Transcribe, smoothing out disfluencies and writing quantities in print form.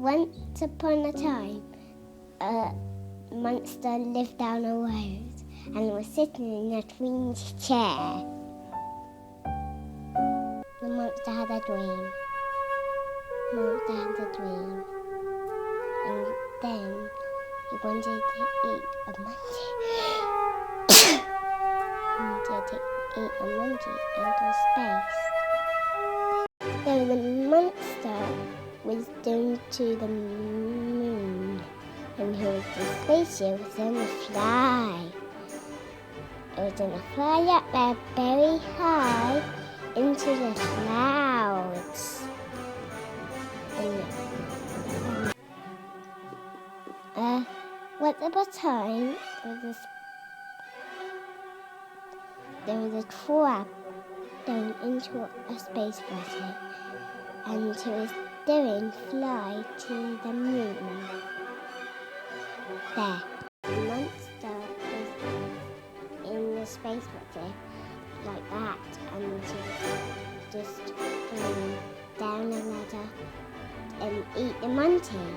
Once upon a time, a monster lived down a road and was sitting in a queen's chair. The monster had a dream. And then he wanted to eat a monkey. He wanted to eat a monkey out of space. So the monster was doomed to the moon, and he was the spaceship was going to fly. It was going to fly up there very high into the clouds. Once upon a time, there was a crab going into a space vessel, and he was doing fly to the moon. There, the monster was in the space vessel like that, and he was just going down the ladder and eat the monkey.